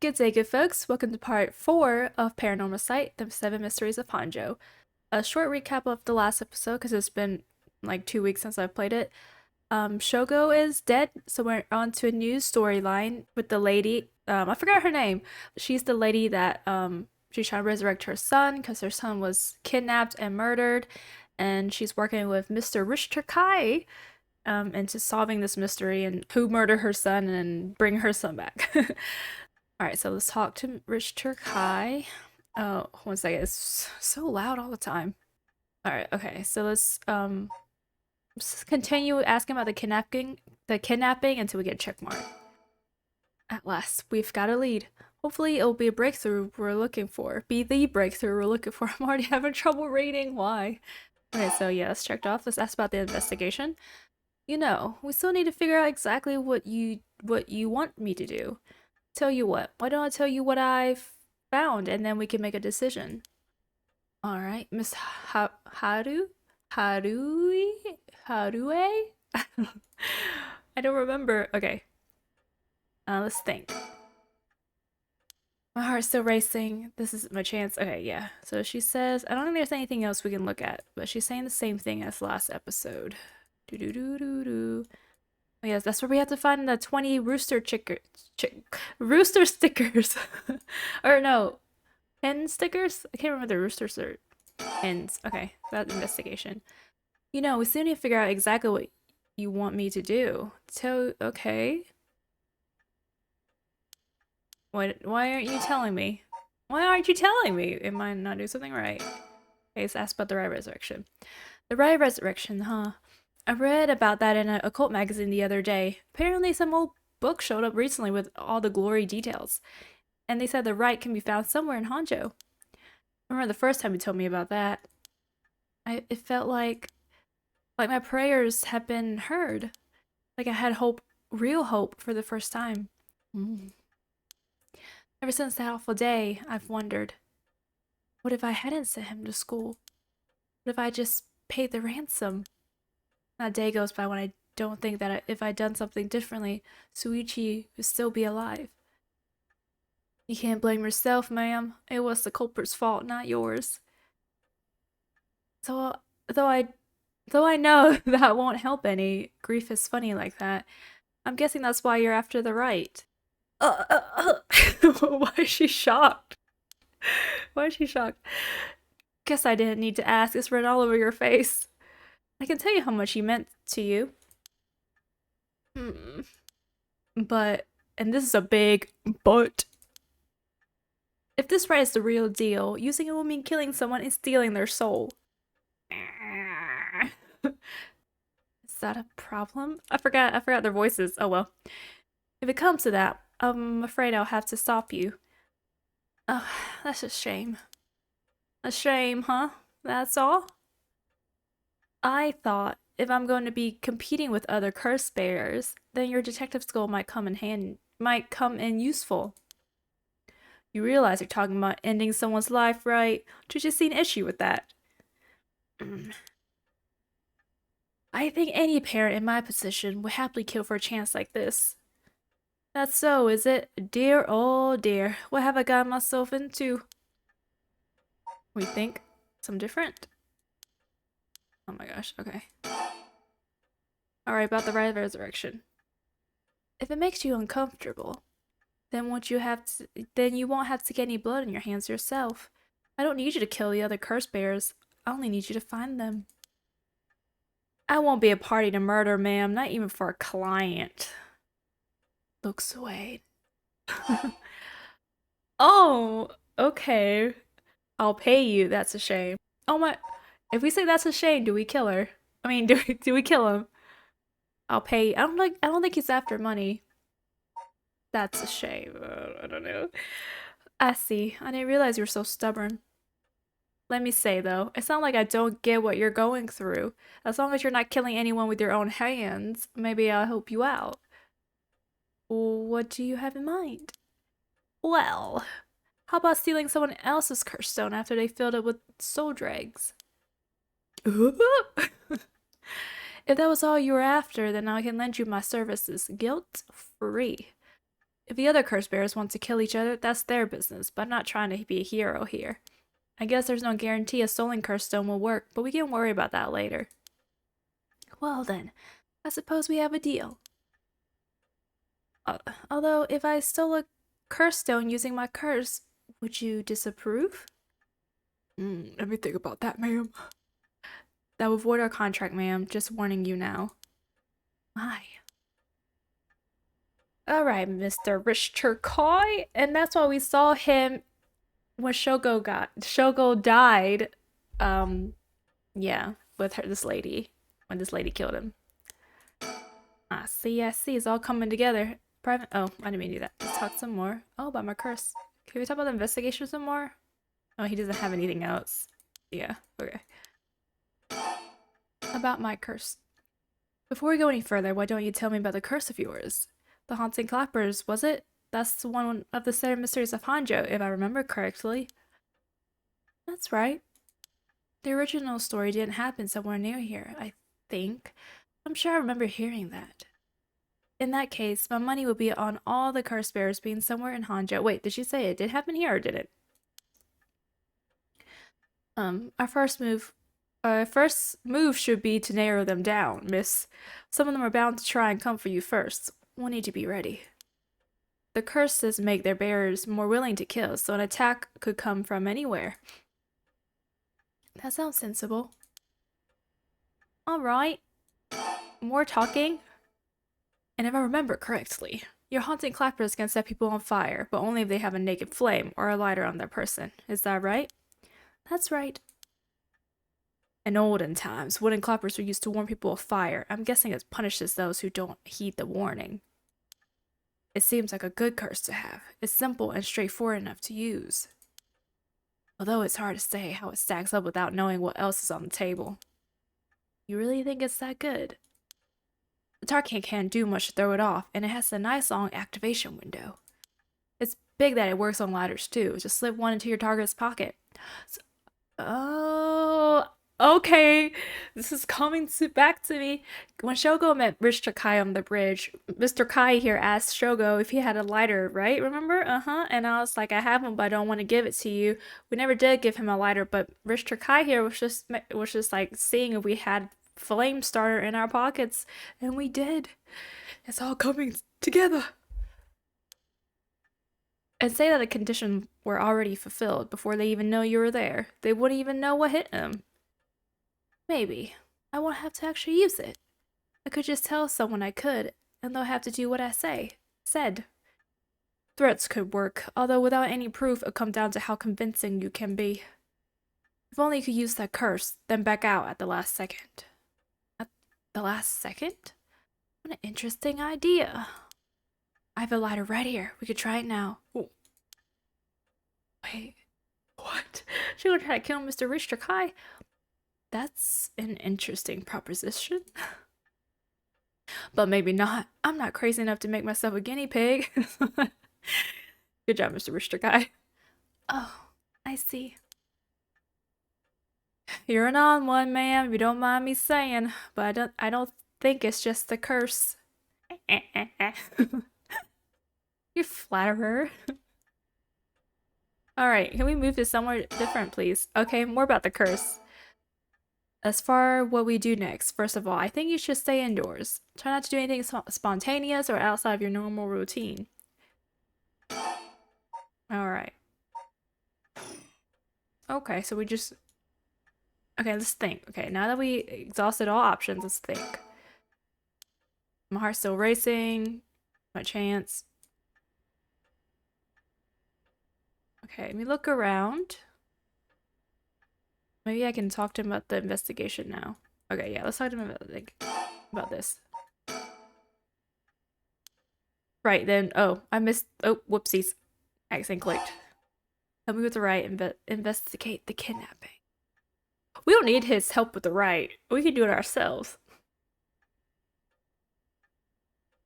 Good day, good folks. Welcome to part 4 of Paranormasight, The 7 Mysteries of Honjo. A short recap of the last episode, because it's been like 2 weeks since I've played it. Shogo is dead, so we're on to a new storyline with the lady. I forgot her name. She's the lady that she's trying to resurrect her son, because her son was kidnapped and murdered, and she's working with Mr. Richter Kai into solving this mystery and who murdered her son and bring her son back. Alright, so let's talk to Richter Kai. Oh, one second, it's so loud all the time. Alright, okay, so let's just continue asking about the kidnapping until we get a check mark. At last, we've got a lead. Hopefully it'll be a breakthrough we're looking for. Be the breakthrough we're looking for. I'm already having trouble reading, why? Okay, so yeah, that's checked off. Let's ask about the investigation. You know, we still need to figure out exactly what you want me to do. Tell you what, why don't I tell you what I've found and then we can make a decision. Alright, Miss Haru? Harue? Harue? I don't remember. Okay. Let's think. My heart's still racing. This is my chance. Okay, yeah. So she says, I don't think there's anything else we can look at, but she's saying the same thing as last episode. Do-do-do-do-do. Oh, yes, that's where we have to find the 20 rooster stickers. Or no, hen stickers? I can't remember the roosters or hens. Okay, that's investigation. You know, we still need to figure out exactly what you want me to do. Okay. Why aren't you telling me? Why aren't you telling me? Am I not doing something right? Okay, let's ask about the Right Resurrection. The Right Resurrection, huh? I read about that in an occult magazine the other day. Apparently some old book showed up recently with all the glory details. And they said the right can be found somewhere in Honjo. I remember the first time you told me about that. It felt like my prayers have been heard. Like I had hope, real hope for the first time. Ever since that awful day, I've wondered, what if I hadn't sent him to school? What if I just paid the ransom? Not a day goes by when I don't think that if I'd done something differently, Suichi would still be alive. You can't blame yourself, ma'am. It was the culprit's fault, not yours. So, though I know that won't help any, grief is funny like that. I'm guessing that's why you're after the right. Why is she shocked? Why is she shocked? Guess I didn't need to ask. It's written all over your face. I can tell you how much he meant to you. But, and this is a big but, if this right is the real deal, using it will mean killing someone and stealing their soul. Is that a problem? I forgot their voices. Oh well. If it comes to that, I'm afraid I'll have to stop you. Oh, that's a shame. A shame, huh? That's all? I thought if I'm going to be competing with other curse bearers, then your detective skill might come in useful. You realize you're talking about ending someone's life, right? Don't you see an issue with that? I think any parent in my position would happily kill for a chance like this. That's so, is it? Dear, oh dear, what have I gotten myself into? We think some different? Oh my gosh, okay. Alright, about the Right Resurrection. If it makes you uncomfortable, then you won't have to get any blood in your hands yourself. I don't need you to kill the other curse bearers. I only need you to find them. I won't be a party to murder, ma'am, not even for a client. Looks away. Oh, okay. I'll pay you, that's a shame. Oh my, if we say that's a shame, do we kill her? I mean, do we kill him? I'll pay. I don't think he's after money. That's a shame. I don't know. I see. I didn't realize you were so stubborn. Let me say though, it's not like I don't get what you're going through. As long as you're not killing anyone with your own hands, maybe I'll help you out. What do you have in mind? Well, how about stealing someone else's curse stone after they filled it with soul dregs? If that was all you were after, then I can lend you my services, guilt-free. If the other curse bearers want to kill each other, that's their business, but I'm not trying to be a hero here. I guess there's no guarantee a stolen curse stone will work, but we can worry about that later. Well then, I suppose we have a deal. Although, if I stole a curse stone using my curse, would you disapprove? Let me think about that, ma'am. That would void our contract, ma'am. Just warning you now. My. Alright, Mr. Richter Koi. And that's why we saw him when Shogo died. Yeah, with this lady. When this lady killed him. I see. It's all coming together. Private. Oh, I didn't mean to do that. Let's talk some more. Oh, about my curse. Can we talk about the investigation some more? Oh, he doesn't have anything else. Yeah, okay. About my curse. Before we go any further, why don't you tell me about the curse of yours? The haunting clappers, was it? That's the one of the 7 mysteries of Honjo, if I remember correctly. That's right. The original story didn't happen somewhere near here, I think. I'm sure I remember hearing that. In that case, my money would be on all the curse bearers being somewhere in Honjo. Wait, did she say it did happen here or did it? Our first move should be to narrow them down, miss. Some of them are bound to try and come for you first. We'll need to be ready. The curses make their bearers more willing to kill, so an attack could come from anywhere. That sounds sensible. Alright. More talking. And if I remember correctly, your haunting clappers can set people on fire, but only if they have a naked flame or a lighter on their person. Is that right? That's right. In olden times, wooden clappers were used to warn people of fire. I'm guessing it punishes those who don't heed the warning. It seems like a good curse to have. It's simple and straightforward enough to use. Although it's hard to say how it stacks up without knowing what else is on the table. You really think it's that good? The target can't do much to throw it off, and it has a nice long activation window. It's big that it works on lighters too. Just slip one into your target's pocket. So, oh, okay. This is coming back to me. When Shogo met Mr. Kai on the bridge, Mr. Kai here asked Shogo if he had a lighter, right? Remember? And I was like, I have one, but I don't want to give it to you. We never did give him a lighter, but Mr. Kai here was just like seeing if we had flame starter in our pockets, and we did. It's all coming together. And say that the conditions were already fulfilled before they even know you were there. They wouldn't even know what hit them. Maybe. I won't have to actually use it. I could just tell someone I could, and they'll have to do what I said. Threats could work, although without any proof it'll come down to how convincing you can be. If only you could use that curse, then back out at the last second. At the last second? What an interesting idea. I have a lighter right here. We could try it now. Ooh. Wait. What? She gonna try to kill Mr. Richter Kai? That's an interesting proposition. But maybe not. I'm not crazy enough to make myself a guinea pig. Good job, Mr. Richter Kai. Oh, I see. You're an on one, ma'am, if you don't mind me saying, but I don't think it's just the curse. You flatterer. Alright, can we move to somewhere different, please? Okay, more about the curse. As far what we do next, first of all, I think you should stay indoors. Try not to do anything spontaneous or outside of your normal routine. Alright. Okay, so we just... Okay, let's think. Okay, now that we exhausted all options, let's think. My heart's still racing. My chance. Okay, let me look around. Maybe I can talk to him about the investigation now. Okay, yeah, let's talk to him about this. Right, then, oh, I missed, oh, whoopsies. Accent clicked. Help me with the right, investigate the kidnapping. We don't need his help with the right. We can do it ourselves.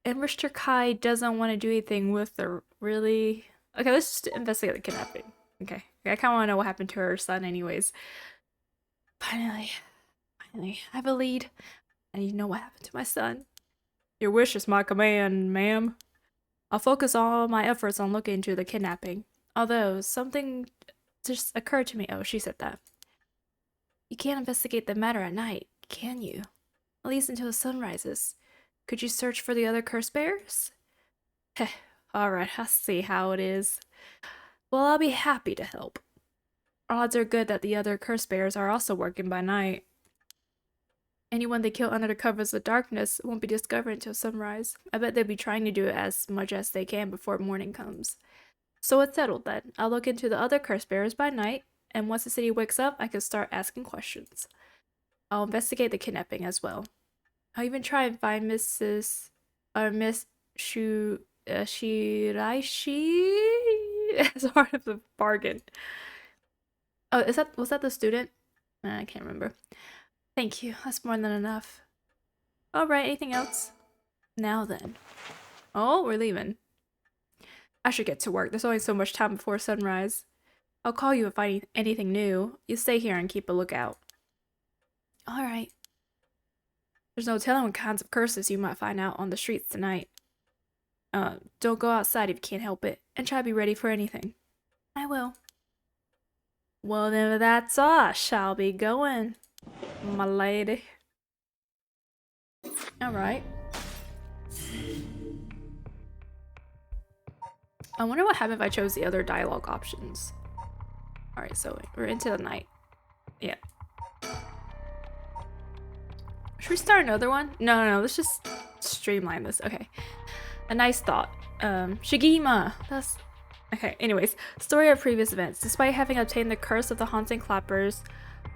And Mr. Kai doesn't want to do anything with the really... Okay, let's just investigate the kidnapping. Okay, I kind of want to know what happened to her son anyways. Finally, I have a lead. I need to know what happened to my son. Your wish is my command, ma'am. I'll focus all my efforts on looking into the kidnapping. Although, something just occurred to me. Oh, she said that. You can't investigate the matter at night, can you? At least until the sun rises. Could you search for the other curse bearers? Heh, alright, I'll see how it is. Well, I'll be happy to help. Odds are good that the other curse bearers are also working by night. Anyone they kill under the covers of darkness won't be discovered until sunrise. I bet they'll be trying to do it as much as they can before morning comes. So it's settled then. I'll look into the other curse bearers by night, and once the city wakes up, I can start asking questions. I'll investigate the kidnapping as well. I'll even try and find Miss Shiraishi as part of the bargain. Oh, was that the student? I can't remember. Thank you. That's more than enough. Alright, anything else? Now then. Oh, we're leaving. I should get to work. There's only so much time before sunrise. I'll call you if I need anything new. You stay here and keep a lookout. Alright. There's no telling what kinds of curses you might find out on the streets tonight. Don't go outside if you can't help it, and try to be ready for anything. I will. Well, then that's all. I shall be going, my lady. Alright. I wonder what happened if I chose the other dialogue options. Alright, so we're into the night. Yeah. Should we start another one? No, let's just streamline this. Okay. A nice thought. Shigima! That's... Okay, anyways. Story of previous events. Despite having obtained the curse of the haunting clappers,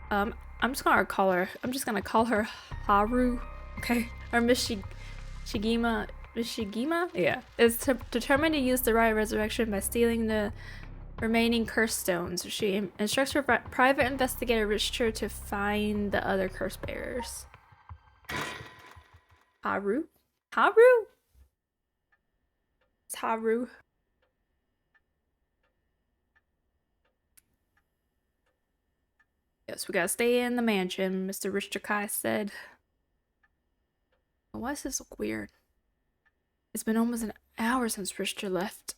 I'm just gonna call her Haru. Okay? Or Shigima... Shigima? Yeah. Is determined to use the right of resurrection by stealing the remaining curse stones. She instructs her private investigator Richter to find the other curse bearers. Haru? Haru? It's Haru. Yes, we gotta stay in the mansion, Mr. Richter Kai said. Why does this look weird? It's been almost an hour since Richter left.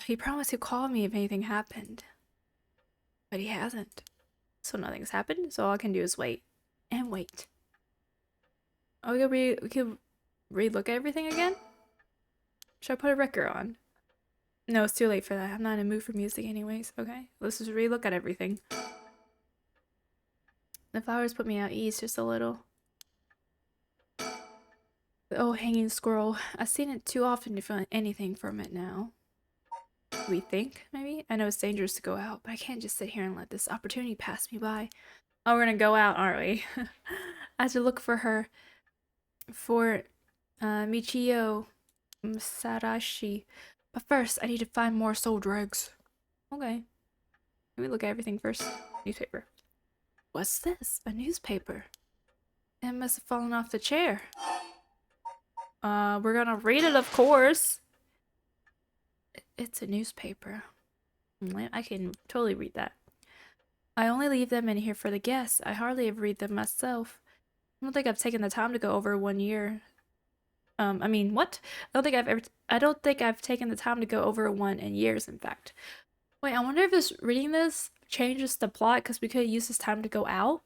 He promised he'd call me if anything happened. But he hasn't. So nothing's happened, so all I can do is wait. And wait. Oh, we could re-look at everything again? Should I put a record on? No, it's too late for that. I'm not in the mood for music anyways. Okay, let's just re-look at everything. The flowers put me at ease just a little. Oh, hanging squirrel. I've seen it too often to feel anything from it now. We think, maybe? I know it's dangerous to go out, but I can't just sit here and let this opportunity pass me by. Oh, we're gonna go out, aren't we? I have to look for her. For Michio Sarashi. But first, I need to find more soul drugs. Okay. Let me look at everything first. Newspaper. What's this? A newspaper. It must have fallen off the chair. We're gonna read it, of course. It's a newspaper. I can totally read that. I only leave them in here for the guests. I hardly ever read them myself. I don't think I've taken the time to go over 1 year. I mean, what? I don't think I've taken the time to go over one in years, in fact. Wait, I wonder if reading this changes the plot because we could use this time to go out?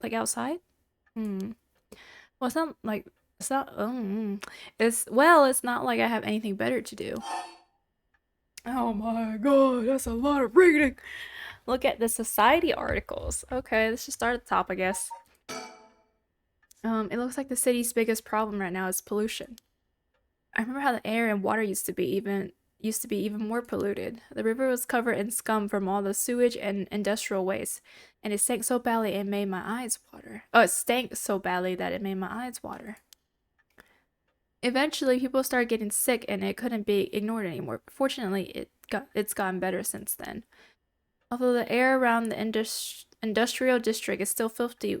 Like outside? Well, it's not like it's not it's not like I have anything better to do. Oh my god, that's a lot of reading. Look at the society articles. Okay, let's just start at the top, I guess. It looks like the city's biggest problem right now is pollution. I remember how the air and water used to be even more polluted. The river was covered in scum from all the sewage and industrial waste, and it stank so badly it made my eyes water. Oh, it stank so badly that it made my eyes water. Eventually, people started getting sick, and it couldn't be ignored anymore. Fortunately, it's gotten better since then. Although the air around the industrial district is still filthy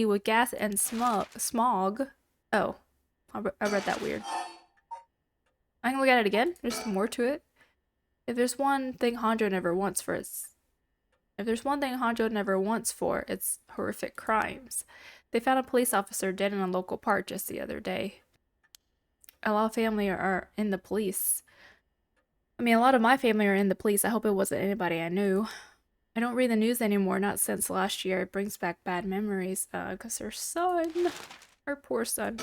with gas and smog. Oh, I read that weird. I can look at it again. There's more to it. If there's one thing Honjo never wants for it's horrific crimes. They found a police officer dead in a local park just the other day. a lot of family are in the police. I mean, a lot of my family are in the police. I hope it wasn't anybody I knew. I don't read the news anymore, not since last year. It brings back bad memories, because her son, her poor son.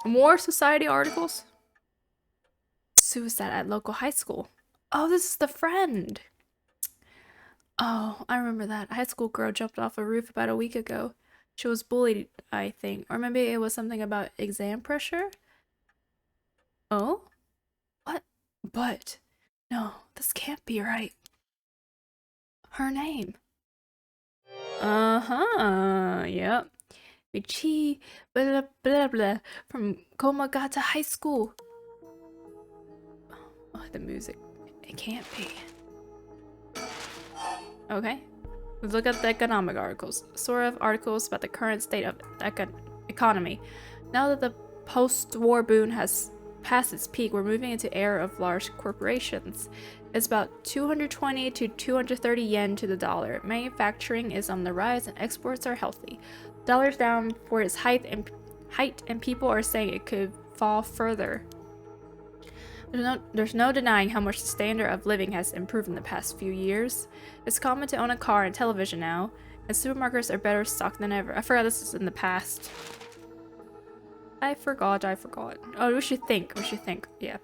More society articles? Suicide at local high school. Oh, this is the friend. Oh, I remember that. A high school girl jumped off a roof about a week ago. She was bullied, I think. Or maybe it was something about exam pressure? Oh? What? But, no, this can't be right. Her name. Uh-huh, yep. Michi, blah, blah, blah, from Komagata High School. Oh, the music. It can't be. Okay. Let's look at the economic articles. Sort of articles about the current state of the economy. Now that the post-war boom has passed its peak, we're moving into era of large corporations. It's about 220 to 230 yen to the dollar. Manufacturing is on the rise and exports are healthy. Dollar's down for its height and people are saying it could fall further. There's no denying how much the standard of living has improved in the past few years. It's common to own a car and television now, and supermarkets are better stocked than ever. I forgot this is in the past. I forgot. Oh, we should think, yeah.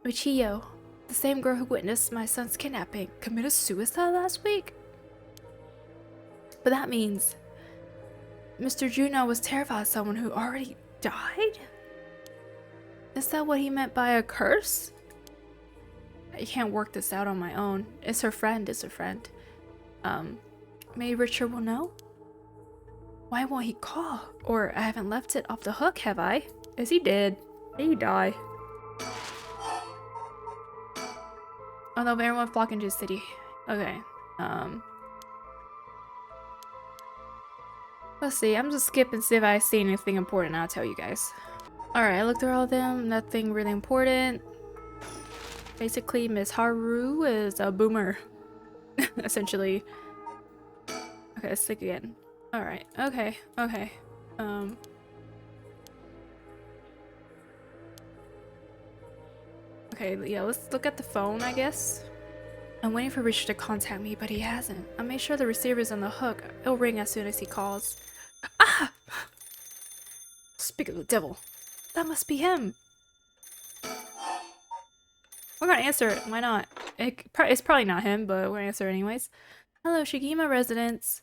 Michiyo, the same girl who witnessed my son's kidnapping, committed suicide last week? But that means Mr. Juno was terrified of someone who already died? Is that what he meant by a curse? I can't work this out on my own. It's her friend. Maybe Richard will know? Why won't he call? Or I haven't left it off the hook, have I? Is he dead? Did he die? Although everyone flock into the city. Okay. Let's see. I'm just skipping see if I see anything important. I'll tell you guys. Alright, I looked through all of them. Nothing really important. Basically, Miss Haru is a boomer. Essentially. Okay, let's think again. Alright, okay. Okay, yeah, let's look at the phone, I guess. I'm waiting for Richard to contact me, but he hasn't. I made sure the receiver's on the hook. It'll ring as soon as he calls. Ah! Speak of the devil. That must be him. We're gonna answer it. Why not? It's probably not him, but we're gonna answer it anyways. Hello, Shigima residence.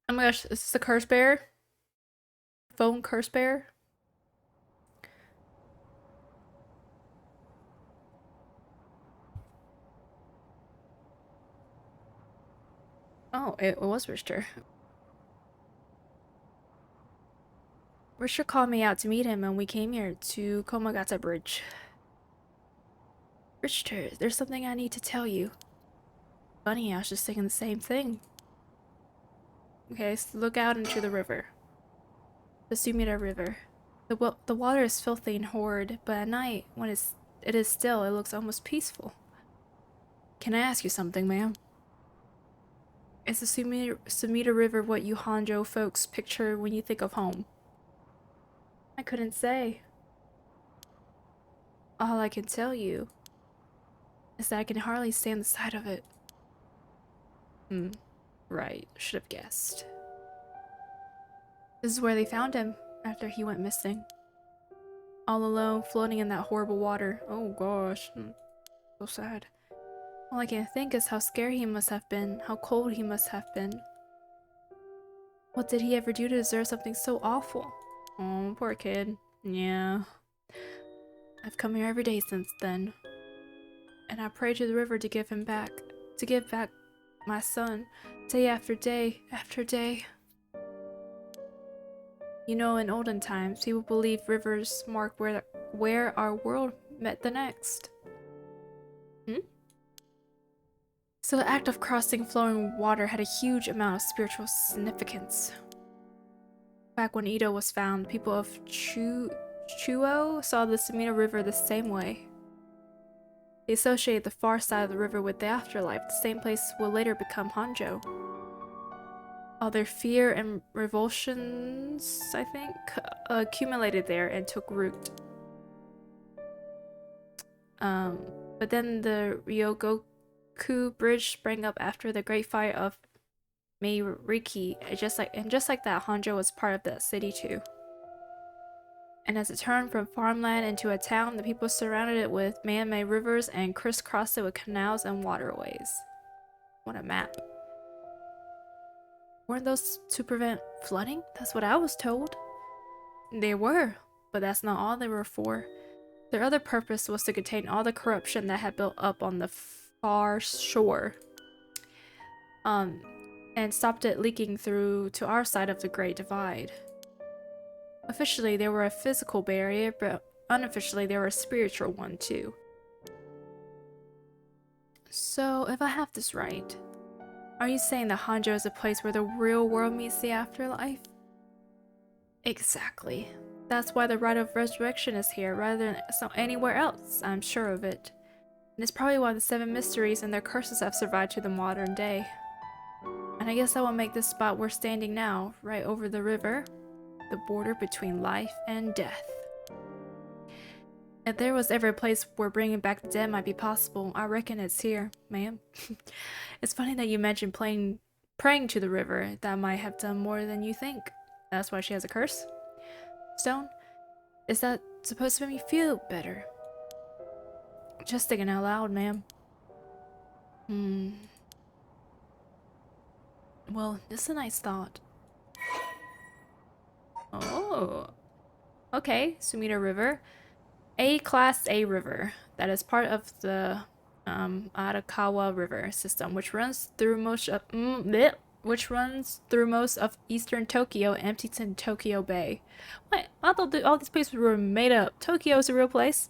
Oh my gosh, is this the curse bearer? Phone curse bearer? Oh, it was Richter. Richter called me out to meet him and we came here to Komagata Bridge. Richter, there's something I need to tell you. Funny, I was just thinking the same thing. Okay, so look out into the river. The Sumida River. The water is filthy and horrid, but at night, when it is still, it looks almost peaceful. Can I ask you something, ma'am? Is the Sumida River what you Honjo folks picture when you think of home? I couldn't say. All I can tell you is that I can hardly stand the sight of it. Right, should have guessed. This is where they found him after he went missing. All alone, floating in that horrible water. Oh gosh, so sad. All I can think is how scared he must have been, how cold he must have been. What did he ever do to deserve something so awful? Oh, poor kid. Yeah. I've come here every day since then. And I pray to the river to give back my son, day after day after day. You know, in olden times, people believed rivers mark where our world met the next. So the act of crossing flowing water had a huge amount of spiritual significance. Back when Ito was found, people of Chuo saw the Sumida River the same way. They associated the far side of the river with the afterlife. The same place will later become Honjo. All their fear and revulsions, I think, accumulated there and took root. But then the Ryogoku Bridge sprang up after the Great Fire of Meiriki, just like that, Honjo was part of that city too. And as it turned from farmland into a town, the people surrounded it with man-made rivers and crisscrossed it with canals and waterways. What a map. Weren't those to prevent flooding? That's what I was told. They were, but that's not all they were for. Their other purpose was to contain all the corruption that had built up on the far shore. And stopped it leaking through to our side of the Great Divide. Officially, they were a physical barrier, but unofficially, they were a spiritual one too. So, if I have this right, are you saying that Honjo is a place where the real world meets the afterlife? Exactly. That's why the rite of resurrection is here, rather than anywhere else, I'm sure of it. And it's probably why the 7 mysteries and their curses have survived to the modern day. And I guess that will make this spot we're standing now, right over the river, the border between life and death. If there was ever a place where bringing back the dead might be possible, I reckon it's here, ma'am. It's funny that you mentioned praying to the river. That might have done more than you think. That's why she has a curse? Stone? Is that supposed to make me feel better? Just thinking out loud, ma'am. Well, this is a nice thought. Oh. Okay, Sumida River. Class A river that is part of the Arakawa River system, which runs through most of eastern Tokyo and empties in Tokyo Bay. What? I thought all these places were made up. Tokyo is a real place.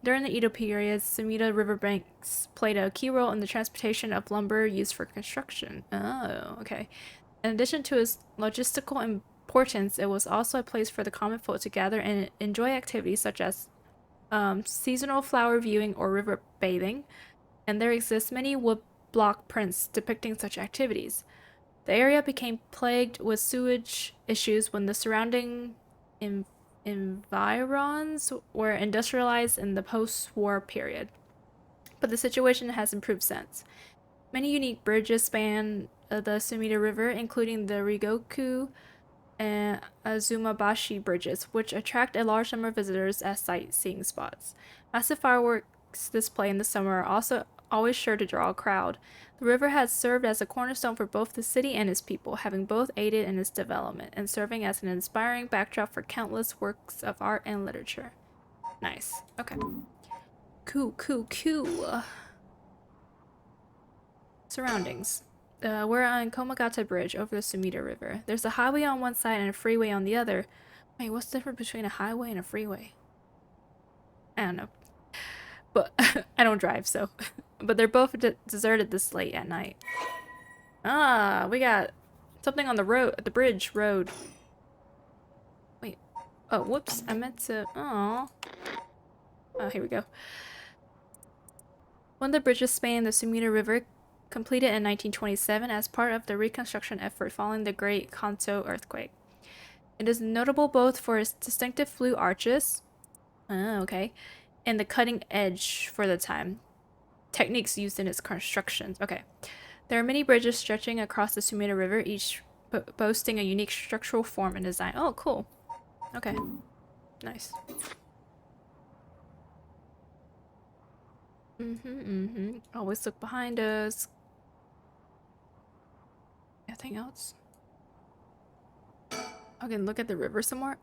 During the Edo period, Sumida riverbanks played a key role in the transportation of lumber used for construction. Oh, okay. In addition to its logistical importance, it was also a place for the common folk to gather and enjoy activities such as seasonal flower viewing or river bathing, and there exist many woodblock prints depicting such activities. The area became plagued with sewage issues when the surrounding environs were industrialized in the post-war period, but the situation has improved since. Many unique bridges span the Sumida River, including the Rigoku and Azumabashi bridges, which attract a large number of visitors as sightseeing spots. Massive fireworks display in the summer are also always sure to draw a crowd. The river has served as a cornerstone for both the city and its people, having both aided in its development and serving as an inspiring backdrop for countless works of art and literature. Nice. Okay. Cool. Surroundings. We're on Komagata Bridge over the Sumida River. There's a highway on one side and a freeway on the other. Wait, what's the difference between a highway and a freeway? I don't know. But I don't drive, so. But they're both deserted this late at night. Ah, we got something on the road, the bridge road. Wait. Oh, whoops. I meant to. Oh, here we go. One of the bridges spanning the Sumida River, completed in 1927 as part of the reconstruction effort following the Great Kanto earthquake. It is notable both for its distinctive flue arches, and the cutting edge for the time. Techniques used in its constructions. Okay. There are many bridges stretching across the Sumida River, each boasting a unique structural form and design. Oh, cool. Okay. Nice. Always look behind us. Anything else? Okay, look at the river some more.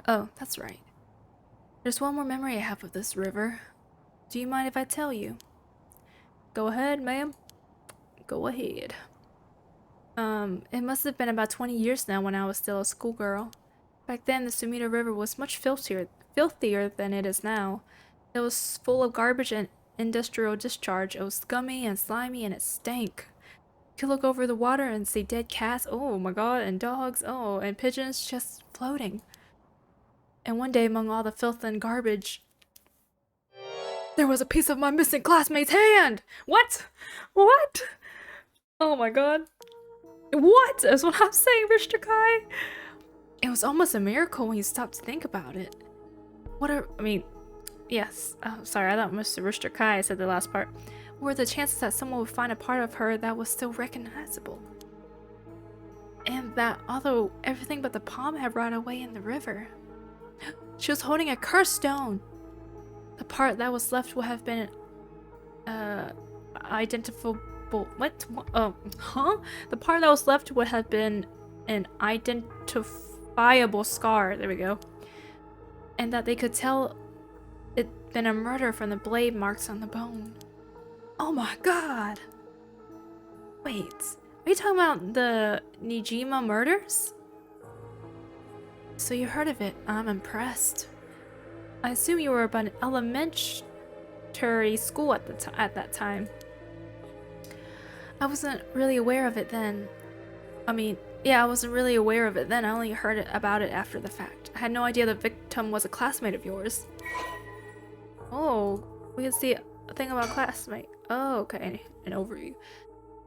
Oh, that's right. There's one more memory I have of this river. Do you mind if I tell you? Go ahead, ma'am. Go ahead. It must have been about 20 years now when I was still a schoolgirl. Back then, the Sumida River was much filthier than it is now. It was full of garbage and industrial discharge. It was scummy and slimy and it stank. You could look over the water and see dead cats, oh my god, and dogs, oh, and pigeons just floating. And one day, among all the filth and garbage, there was a piece of my missing classmate's hand! What? Oh my god. What? That's what I'm saying, Mr. Kai. It was almost a miracle when you stopped to think about it. Yes. Oh, sorry, I thought Mr. Rooster Kai said the last part. What were the chances that someone would find a part of her that was still recognizable? And that although everything but the palm had rotted away in the river, she was holding a cursed stone. The part that was left would have been identifiable. What? The part that was left would have been an identifiable scar. There we go. And that they could tell it been a murder from the blade marks on the bone. Oh my god! Wait, are you talking about the Nijima murders? So you heard of it. I'm impressed. I assume you were about an elementary school at that time. I wasn't really aware of it then. I wasn't really aware of it then. I only heard about it after the fact. I had no idea the victim was a classmate of yours. Oh, we can see a thing about classmate. Oh, okay. An overview.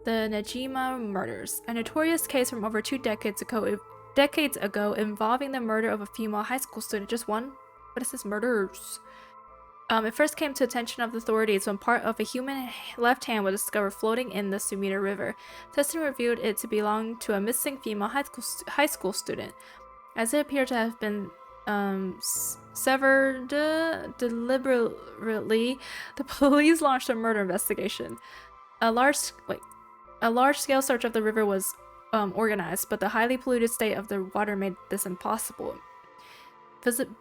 The Najima murders. A notorious case from over 2 decades ago involving the murder of a female high school student. Just one? What is this? Murders. It first came to attention of the authorities when part of a human left hand was discovered floating in the Sumida River. Testing revealed it to belong to a missing female high school student, as it appeared to have been severed deliberately. The police launched a murder investigation. A large-scale search of the river was organized, but the highly polluted state of the water made this impossible.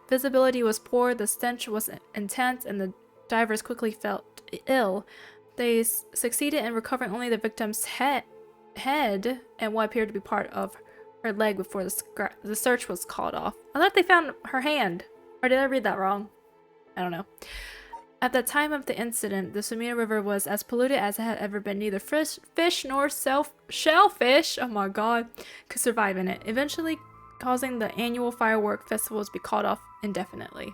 Visibility was poor, the stench was intense, and the divers quickly felt ill. They succeeded in recovering only the victim's head and what appeared to be part of her leg before the search was called off. I thought they found her hand. Or did I read that wrong? I don't know. At the time of the incident, the Sumida River was as polluted as it had ever been. Neither fish nor shellfish, oh my god, could survive in it, eventually causing the annual firework festivals to be called off indefinitely.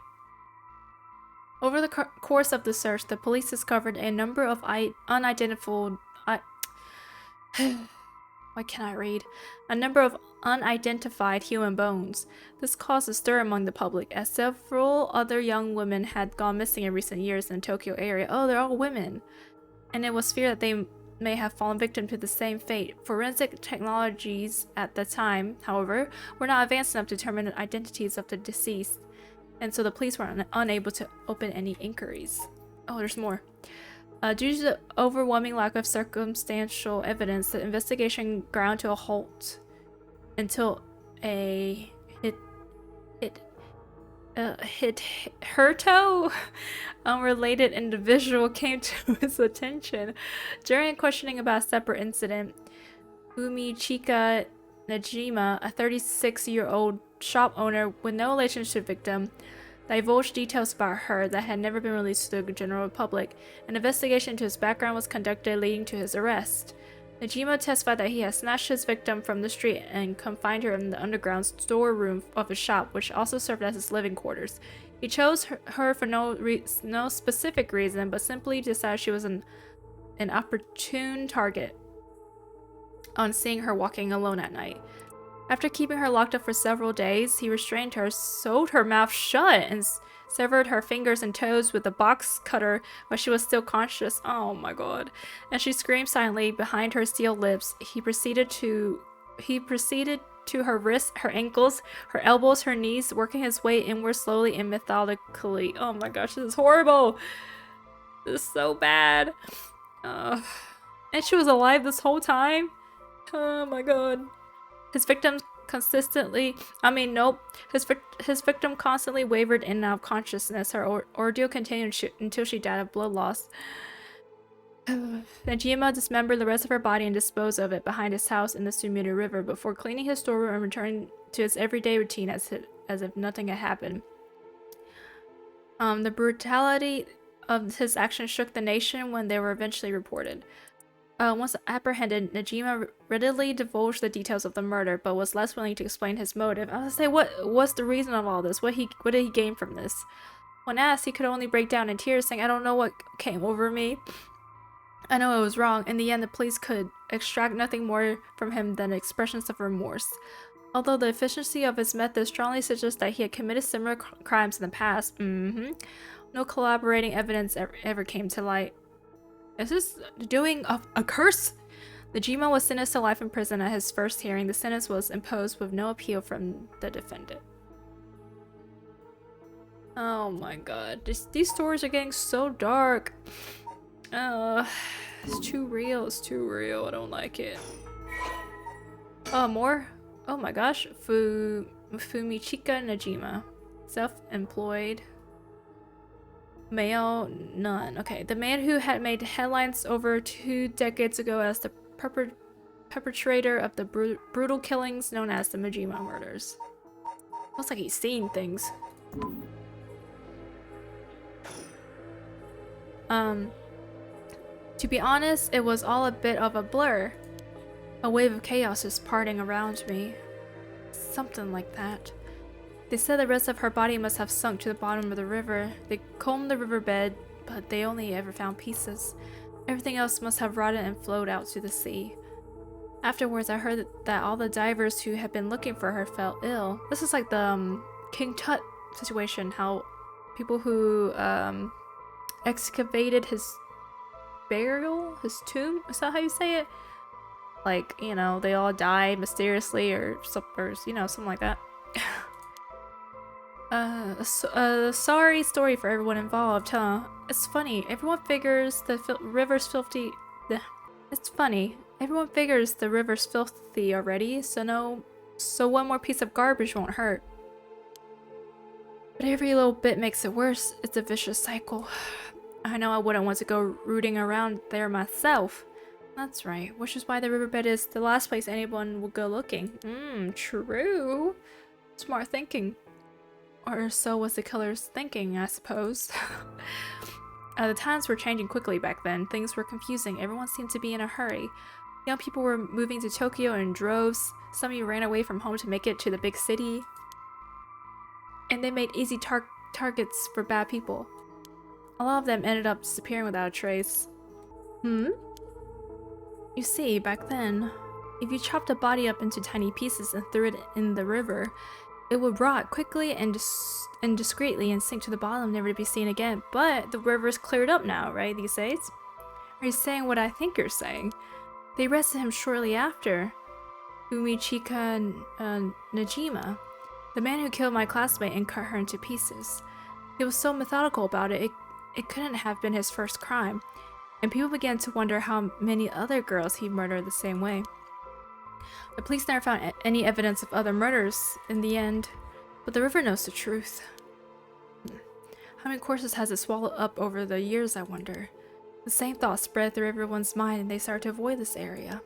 Over the course of the search, the police discovered a number of unidentified human bones. This caused a stir among the public, as several other young women had gone missing in recent years in the Tokyo area. Oh, they're all women. And it was feared that they may have fallen victim to the same fate. Forensic technologies at the time, however, were not advanced enough to determine the identities of the deceased, and so the police were unable to open any inquiries. Oh, there's more. Due to the overwhelming lack of circumstantial evidence, the investigation ground to a halt until a unrelated individual came to his attention. During questioning about a separate incident, Umichika Najima, a 36-year-old shop owner with no relation to the victim, divulged details about her that had never been released to the general public. An investigation into his background was conducted, leading to his arrest. Najima testified that he had snatched his victim from the street and confined her in the underground storeroom of his shop, which also served as his living quarters. He chose her for no specific reason, but simply decided she was an opportune target on seeing her walking alone at night. After keeping her locked up for several days, he restrained her, sewed her mouth shut, and severed her fingers and toes with a box cutter while she was still conscious. Oh my god. And she screamed silently behind her sealed lips. He proceeded to her wrists, her ankles, her elbows, her knees, working his way inward slowly and methodically. Oh my gosh, this is horrible. This is so bad. And she was alive this whole time? Oh my god. His victim constantly wavered in and out of consciousness. Her ordeal continued until she died of blood loss. Najima dismembered the rest of her body and disposed of it behind his house in the Sumida River before cleaning his storeroom and returning to his everyday routine as if nothing had happened. The brutality of his actions shook the nation when they were eventually reported. Once apprehended, Najima readily divulged the details of the murder, but was less willing to explain his motive. I was gonna say, what's the reason of all this? What did he gain from this? When asked, he could only break down in tears, saying, "I don't know what came over me. I know it was wrong. In the end, the police could extract nothing more from him than expressions of remorse. Although the efficiency of his methods strongly suggests that he had committed similar crimes in the past, no corroborating evidence ever came to light. Is this doing a curse? Najima was sentenced to life in prison at his first hearing. The sentence was imposed with no appeal from the defendant. Oh my god. These stories are getting so dark. It's too real. It's too real. I don't like it. Oh, more? Oh my gosh. Fumichika Najima. Self-employed. Male nun. Okay. The man who had made headlines over 2 decades ago as the perpetrator of the brutal killings known as the Majima murders. Looks like he's seen things. To be honest, it was all a bit of a blur. A wave of chaos is parting around me. Something like that. They said the rest of her body must have sunk to the bottom of the river. They combed the riverbed, but they only ever found pieces. Everything else must have rotted and flowed out to the sea. Afterwards, I heard that all the divers who had been looking for her fell ill. This is like the King Tut situation, how people who excavated his burial, his tomb, is that how you say it? Like, you know, they all died mysteriously or you know, something like that. A sorry story for everyone involved, huh? It's funny. Everyone figures the river's filthy. It's funny. Everyone figures the river's filthy already, so one more piece of garbage won't hurt. But every little bit makes it worse. It's a vicious cycle. I know I wouldn't want to go rooting around there myself. That's right, which is why the riverbed is the last place anyone would go looking. True. Smart thinking. Or so was the killer's thinking, I suppose. The times were changing quickly back then. Things were confusing. Everyone seemed to be in a hurry. Young people were moving to Tokyo in droves. Some even ran away from home to make it to the big city. And they made easy targets for bad people. A lot of them ended up disappearing without a trace. You see, back then, if you chopped a body up into tiny pieces and threw it in the river, it would rot quickly and discreetly and sink to the bottom, never to be seen again. But the river's cleared up now, right, these days? Are you saying what I think you're saying? They arrested him shortly after. Fumichika Najima, the man who killed my classmate and cut her into pieces. He was so methodical about it, it couldn't have been his first crime. And people began to wonder how many other girls he murdered the same way. The police never found any evidence of other murders in the end, but the river knows the truth. How many courses has it swallowed up over the years, I wonder? The same thought spread through everyone's mind and they started to avoid this area.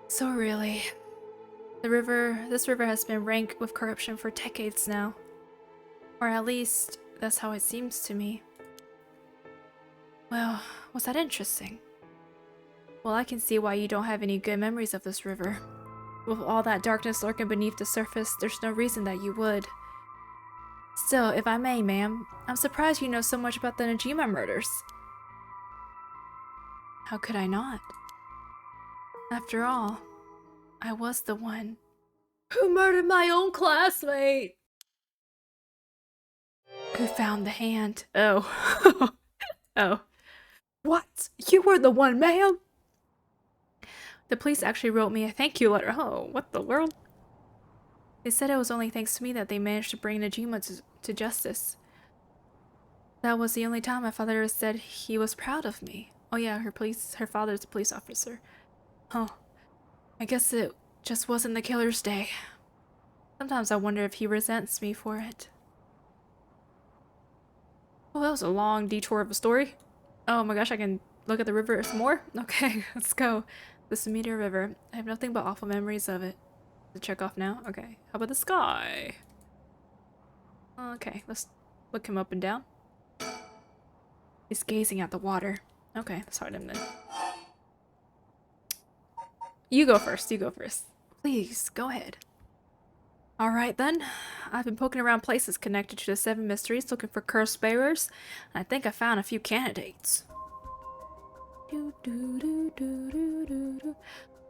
So really, this river has been rank with corruption for decades now. Or at least, that's how it seems to me. Well, was that interesting? Well, I can see why you don't have any good memories of this river. With all that darkness lurking beneath the surface, there's no reason that you would. Still, if I may, ma'am, I'm surprised you know so much about the Najima murders. How could I not? After all, I was the one who murdered my own classmate! Who found the hand. Oh. Oh. What? You were the one, ma'am? The police actually wrote me a thank you letter. Oh, what the world? They said it was only thanks to me that they managed to bring Najima to justice. That was the only time my father said he was proud of me. Oh yeah, her father's a police officer. Oh, I guess it just wasn't the killer's day. Sometimes I wonder if he resents me for it. Oh, that was a long detour of a story. Oh my gosh, I can look at the river some more? Okay, let's go. The Sumida River. I have nothing but awful memories of it. To check off now? Okay. How about the sky? Okay, let's look him up and down. He's gazing at the water. Okay, let's hard him then. You go first, you go first. Please, go ahead. Alright then. I've been poking around places connected to the 7 mysteries looking for curse bearers, and I think I found a few candidates. Do, do, do, do, do, do, do.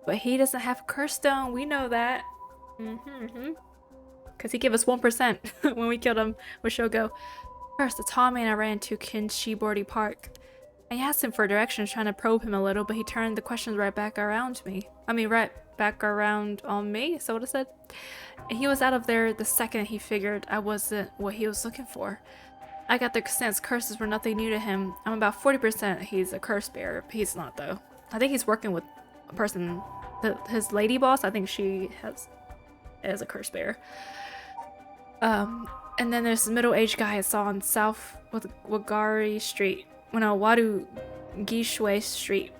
But he doesn't have a curse stone. We know that. Because he gave us 1% when we killed him with Shogo. First, the tall man I ran into Kinshibori Park. I asked him for directions, trying to probe him a little, but he turned the questions right back around me. Right back around on me? Is that what I said? And he was out of there the second he figured I wasn't what he was looking for. I got the sense curses were nothing new to him. I'm about 40% he's a curse bearer. He's not, though. I think he's working with a person, his lady boss. I think she is a curse bearer. And then there's this middle-aged guy I saw on South Wagari Street. Wadu Gishui Street.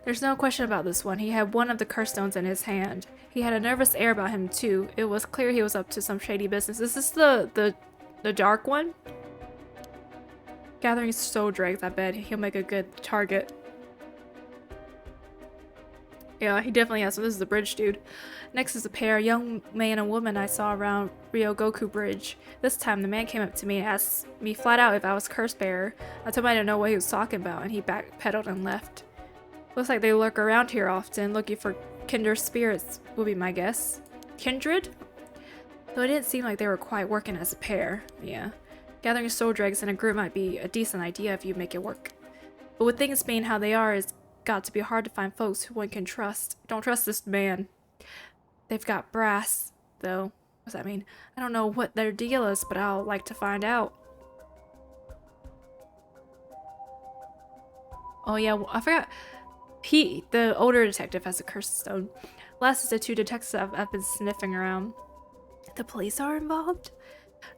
There's no question about this one. He had one of the curse stones in his hand. He had a nervous air about him too. It was clear he was up to some shady business. Is this the dark one? Gathering soul dregs, I bet he'll make a good target. Yeah, he definitely has. So this is the bridge dude. Next is a pair, young man and woman I saw around Ryogoku Bridge. This time the man came up to me and asked me flat out if I was curse bearer. I told him I didn't know what he was talking about, and he backpedaled and left. Looks like they lurk around here often, looking for kindred spirits, would be my guess. Kindred? Though it didn't seem like they were quite working as a pair. Yeah. Gathering soul dregs in a group might be a decent idea if you make it work. But with things being how they are, it's got to be hard to find folks who one can trust. Don't trust this man. They've got brass, though. What does that mean? I don't know what their deal is, but I'll like to find out. Oh yeah, I forgot. The older detective, has a curse stone. Last is the two detectives I've been sniffing around. The police are involved?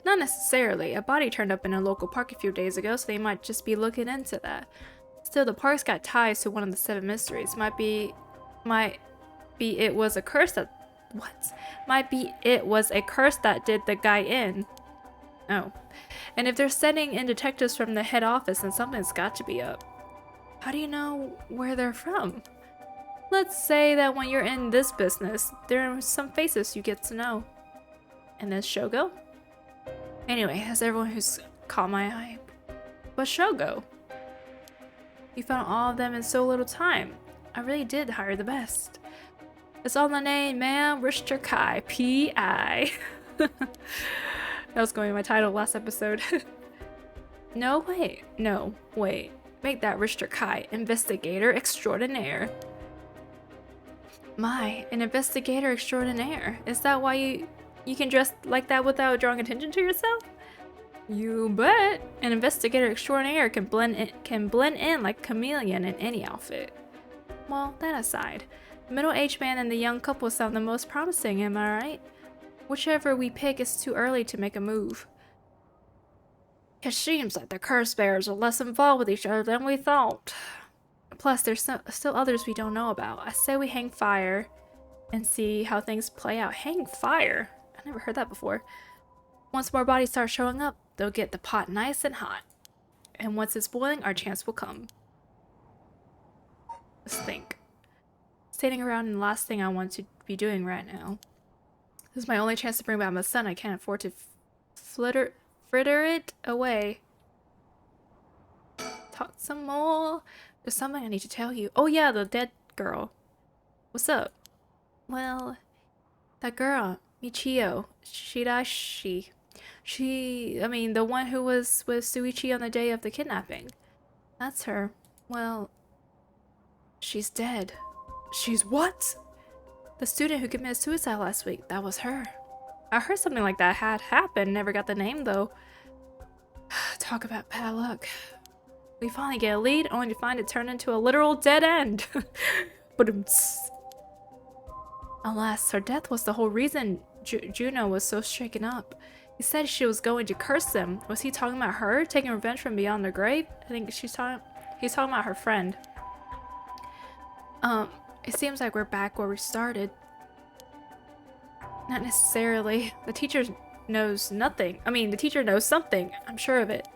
Not necessarily. A body turned up in a local park a few days ago, so they might just be looking into that. Still, the park's got ties to one of the 7 mysteries. Might be it was a curse that... What? Might be it was a curse that did the guy in. Oh. And if they're sending in detectives from the head office, then something's got to be up. How do you know where they're from? Let's say that when you're in this business, there are some faces you get to know. And there's Shogo? Anyway, that's everyone who's caught my eye. But Shogo? You found all of them in so little time. I really did hire the best. It's on the name, man. Richter Kai. P.I. That was going to be my title last episode. No, wait. Make that Richter Kai. Investigator extraordinaire. My, an investigator extraordinaire. Is that why you can dress like that without drawing attention to yourself? You bet. An investigator extraordinaire can blend in like a chameleon in any outfit. Well, that aside, the middle-aged man and the young couple sound the most promising, am I right? Whichever we pick, is too early to make a move. It seems like the curse bearers are less involved with each other than we thought. Plus, there's still others we don't know about. I say we hang fire and see how things play out. Hang fire? I never heard that before. Once more bodies start showing up, they'll get the pot nice and hot. And once it's boiling, our chance will come. Let's think. Standing around is the last thing I want to be doing right now. This is my only chance to bring back my son. I can't afford to fritter it away. Talk some more. There's something I need to tell you. Oh yeah, the dead girl. What's up? Well, that girl, Michio Shirashi. The one who was with Suichi on the day of the kidnapping. That's her. Well, she's dead. She's what? The student who committed suicide last week. That was her. I heard something like that had happened. Never got the name though. Talk about bad luck. We finally get a lead, only to find it turned into a literal dead end. But alas, her death was the whole reason Juno was so shaken up. He said she was going to curse him. Was he talking about her, taking revenge from beyond the grave? I think he's talking about her friend. It seems like we're back where we started. Not necessarily. The teacher knows nothing. The teacher knows something. I'm sure of it.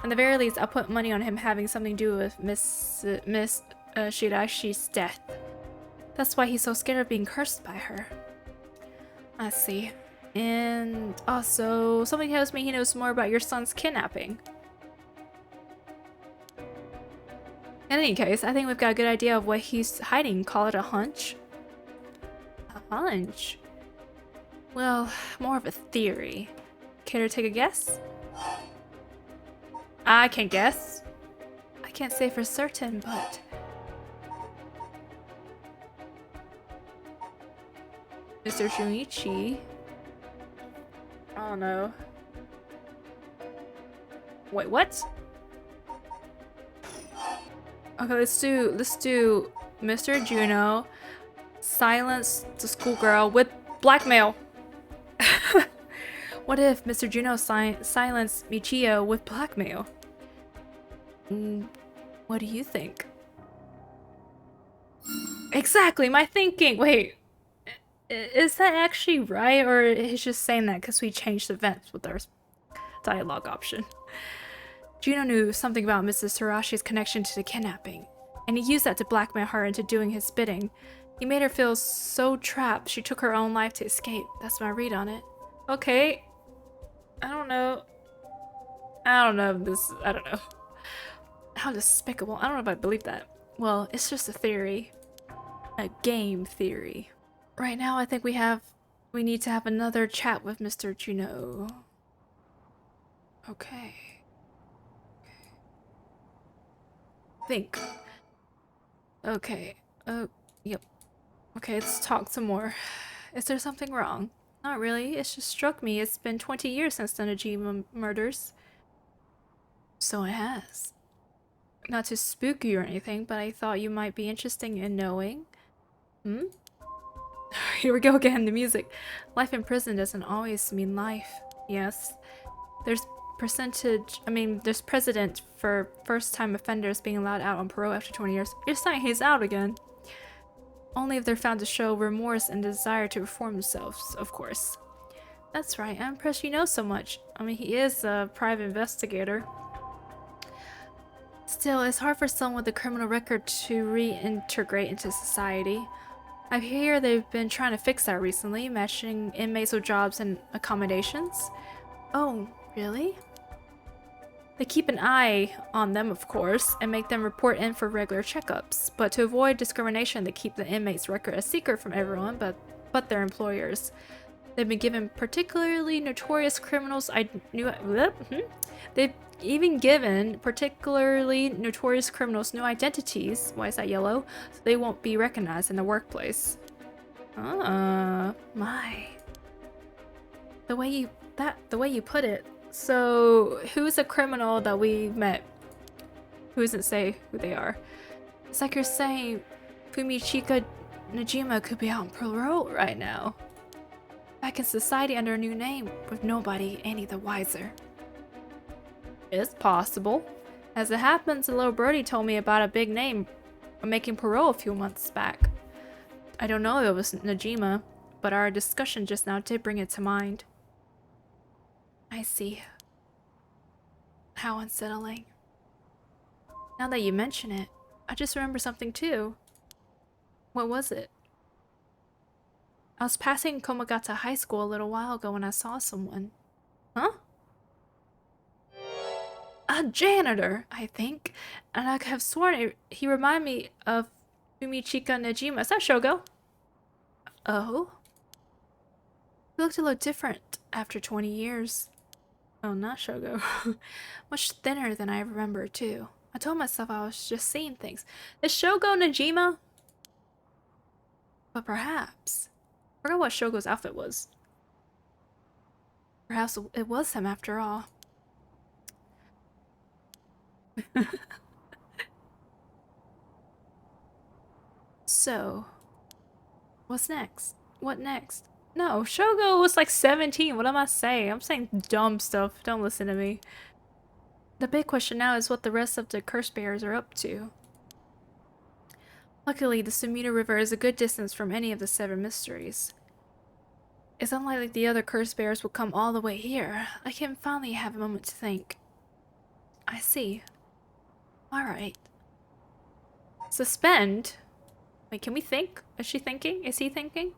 At the very least, I'll put money on him having something to do with Miss Shirashi's death. That's why he's so scared of being cursed by her. I see. And also, something tells me he knows more about your son's kidnapping. In any case, I think we've got a good idea of what he's hiding. Call it a hunch? A hunch? Well, more of a theory. Care to take a guess? I can guess. I can't say for certain, but... Mr. Junichi? Oh no. Wait, what? Okay, let's do Mr. Juno silence the schoolgirl with blackmail. What if Mr. Juno silenced Michio with blackmail? What do you think? Exactly, my thinking! Wait, is that actually right, or is just saying that because we changed events with our dialogue option? Juno knew something about Mrs. Hirashi's connection to the kidnapping, and he used that to blackmail her into doing his bidding. He made her feel so trapped, she took her own life to escape. That's my read on it. Okay. I don't know if this... I don't know. How despicable. I don't know if I believe that. Well, it's just a theory. A game theory. Right now, I think we need to have another chat with Mr. Juno. Okay. Think. Okay. Yep. Okay, let's talk some more. Is there something wrong? Not really. It just struck me. It's been 20 years since the Najima murders. So it has. Not to spook you or anything, but I thought you might be interested in knowing. Here we go again, the music. Life in prison doesn't always mean life. Yes. There's precedent for first-time offenders being allowed out on parole after 20 years. You're saying he's out again. Only if they're found to show remorse and desire to reform themselves, of course. That's right. I'm impressed you know so much. I mean, he is a private investigator. Still, it's hard for someone with a criminal record to reintegrate into society. I hear they've been trying to fix that recently, matching inmates with jobs and accommodations. Oh, really? They keep an eye on them, of course, and make them report in for regular checkups. But to avoid discrimination, they keep the inmate's record a secret from everyone but their employers. They've been given particularly notorious criminals They've even given particularly notorious criminals new identities. Why is that yellow? So they won't be recognized in the workplace. My. The way you put it. So, who's a criminal that we met? Who doesn't say who they are? It's like you're saying Fumichika Najima could be out on parole right now. Back in society under a new name, with nobody any the wiser. It's possible. As it happens, a little birdie told me about a big name making parole a few months back. I don't know if it was Najima, but our discussion just now did bring it to mind. I see. How unsettling. Now that you mention it, I just remember something too. What was it? I was passing Komagata High School a little while ago when I saw someone. Huh? A janitor, I think. And I have sworn he reminded me of Fumichika Najima. Is that Shogo? Oh? He looked a little different after 20 years. Oh, not Shogo. Much thinner than I remember, too. I told myself I was just seeing things. Is Shogo Najima? But perhaps. I forgot what Shogo's outfit was. Perhaps it was him after all. So, what's next? What next? No, Shogo was like 17. What am I saying? I'm saying dumb stuff. Don't listen to me. The big question now is what the rest of the curse bearers are up to. Luckily, the Sumida River is a good distance from any of the 7 mysteries. It's unlikely the other curse bearers will come all the way here. I can finally have a moment to think. I see. Alright. Suspend? Wait, can we think? Is she thinking? Is he thinking?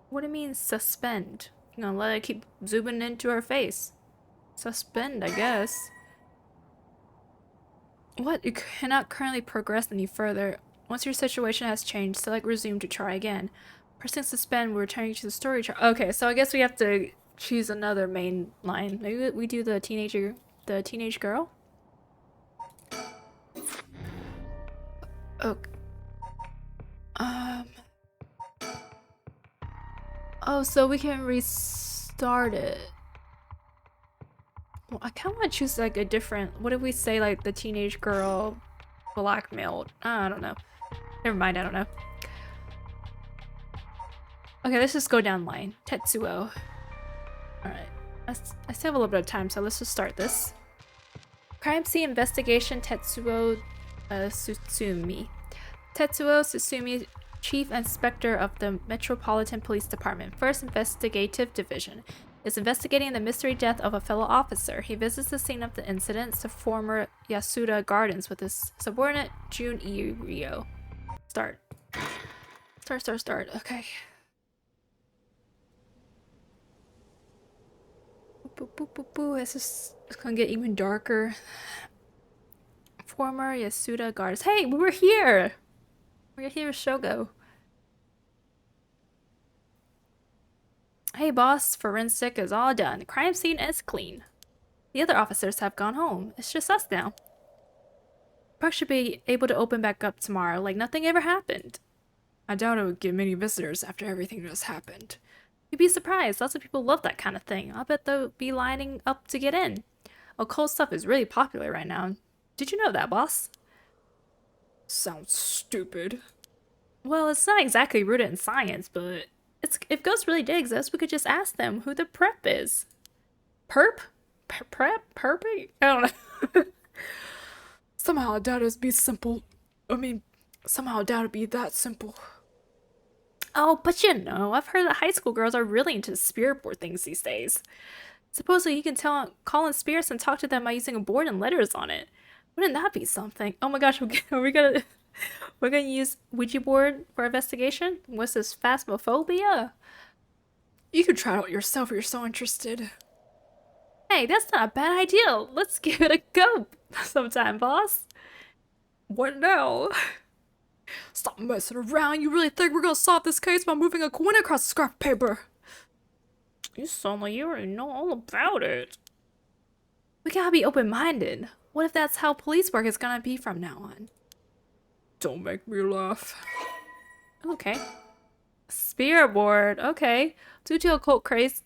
What do you mean, suspend? You know, let it keep zooming into her face. Suspend, I guess. What? You cannot currently progress any further. Once your situation has changed, select resume to try again. Pressing suspend, we're returning to the story chart. Okay, so I guess we have to choose another main line. Maybe we do the teenage girl? Okay. Um. Oh, so we can restart it. Well, I kind of want to choose like a different. What if we say like the teenage girl blackmailed? I don't know. Never mind. I don't know. Okay, let's just go down line. Tetsuo. Alright. I still have a little bit of time, so let's just start this. Crime scene investigation Tetsuo Tsutsumi. Tetsuo Tsutsumi, Chief Inspector of the Metropolitan Police Department, 1st Investigative Division, is investigating the mystery death of a fellow officer. He visits the scene of the incident, the former Yasuda Gardens, with his subordinate Jun Ryo. Start. Start. Okay. It's gonna get even darker. Former Yasuda guards. Hey, we were here! We're here with Shogo. Hey boss, forensic is all done. The crime scene is clean. The other officers have gone home. It's just us now. Park should be able to open back up tomorrow like nothing ever happened. I doubt it would get many visitors after everything just happened. You'd be surprised. Lots of people love that kind of thing. I'll bet they'll be lining up to get in. Occult stuff is really popular right now. Did you know that, boss? Sounds stupid. Well, it's not exactly rooted in science, but if ghosts really did exist, we could just ask them who the prep is. Perp? Prep? Perpy? I don't know. Somehow I doubt it'd be simple. Somehow I doubt it'd be that simple. Oh, but you know, I've heard that high school girls are really into spirit board things these days. Supposedly you can call in spirits and talk to them by using a board and letters on it. Wouldn't that be something? Oh my gosh, we're gonna use Ouija board for investigation? What's this, phasmophobia? You could try it out yourself if you're so interested. Hey, that's not a bad idea. Let's give it a go sometime, boss. What now? Stop messing around. You really think we're gonna solve this case by moving a coin across the scrap paper? You sound like you already know all about it. We gotta be open-minded. What if that's how police work is gonna be from now on? Don't make me laugh. Okay. Spirit board. Okay. Due to occult craze,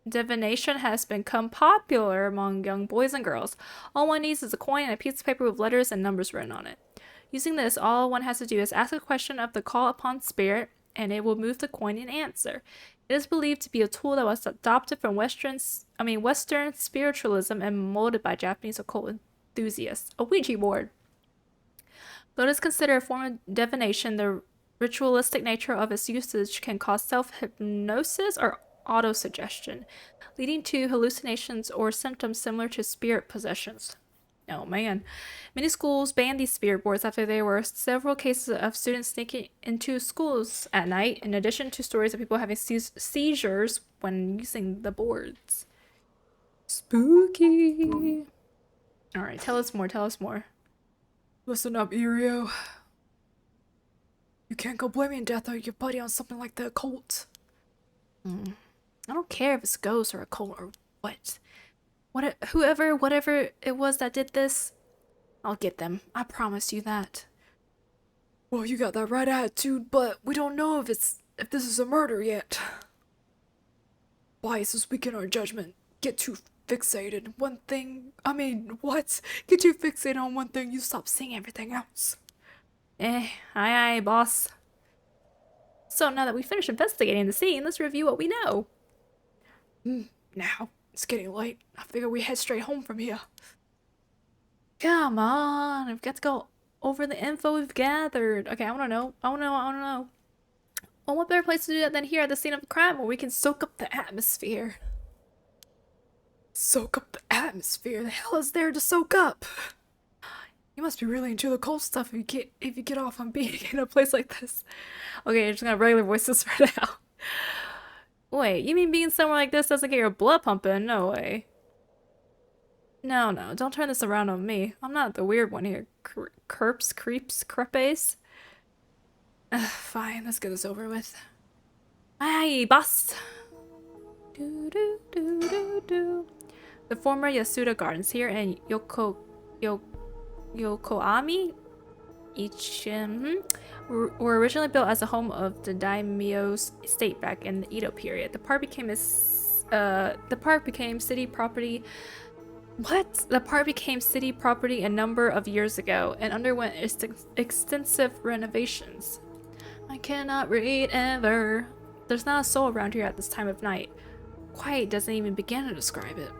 divination has become popular among young boys and girls. All one needs is a coin and a piece of paper with letters and numbers written on it. Using this, all one has to do is ask a question of the call upon spirit, and it will move the coin and answer. It is believed to be a tool that was adopted from Western spiritualism and molded by Japanese occult enthusiasts. A Ouija board. Though it is considered a form of divination, the ritualistic nature of its usage can cause self-hypnosis or autosuggestion, leading to hallucinations or symptoms similar to spirit possessions. Oh man. Many schools banned these spirit boards after there were several cases of students sneaking into schools at night, in addition to stories of people having seizures when using the boards. Spooky. Alright, tell us more. Listen up, Irio. You can't go blaming death or your buddy on something like the occult. I don't care if it's ghosts or a cult or what. Whatever it was that did this, I'll get them. I promise you that. Well, you got that right attitude, but we don't know if this is a murder yet. Biases weaken our judgment. Get too fixated on one thing. Get too fixated on one thing, you stop seeing everything else. Aye, boss. So now that we finished investigating the scene, let's review what we know. Now, it's getting late. I figure we head straight home from here. Come on, we've got to go over the info we've gathered. Okay, I wanna know. Well, what better place to do that than here at the scene of the crime where we can soak up the atmosphere? Soak up the atmosphere? The hell is there to soak up? You must be really into the cold stuff if you get off on being in a place like this. Okay, I'm just gonna have regular voices for now. Wait, you mean being somewhere like this doesn't get your blood pumping? No way. No, no, don't turn this around on me. I'm not the weird one here. Crepes? Fine, let's get this over with. Aye, boss! Do, do, do, do, do. The former Yasuda Gardens here in Yokoami were originally built as a home of the daimyo's estate back in the Edo period. The park became city property. What? The park became city property a number of years ago and underwent extensive renovations. I cannot read ever. There's not a soul around here at this time of night. Quiet doesn't even begin to describe it.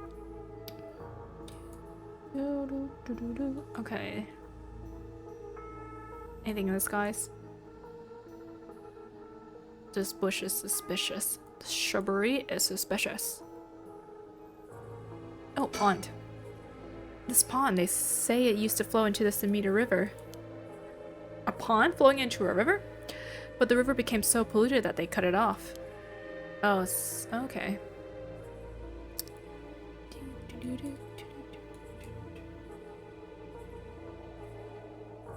Okay. Anything in the skies? This bush is suspicious. The shrubbery is suspicious. Oh, pond. This pond, they say it used to flow into the Sumida River. A pond flowing into a river? But the river became so polluted that they cut it off. Oh, okay.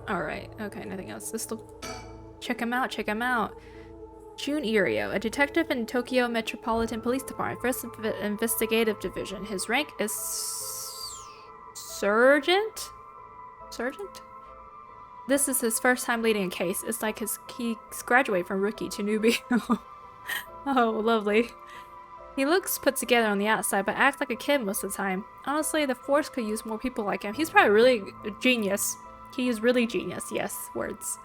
Alright, okay, nothing else. Check him out, check him out. Jun Irio, a detective in Tokyo Metropolitan Police Department, 1st Investigative Division. His rank is Sergeant? Sergeant? This is his first time leading a case. It's like he's graduated from rookie to newbie. Oh, lovely. He looks put together on the outside, but acts like a kid most of the time. Honestly, the force could use more people like him. He's probably really a genius. He is really genius. Yes, words.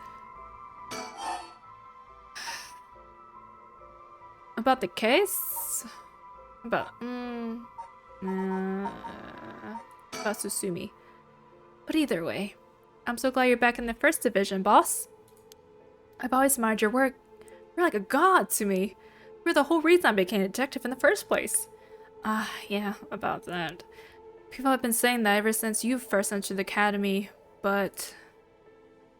About the case? About Susumi. But either way, I'm so glad you're back in the 1st Division, boss. I've always admired your work. You're like a god to me. You're the whole reason I became a detective in the first place. Yeah, about that. People have been saying that ever since you first entered the academy, but...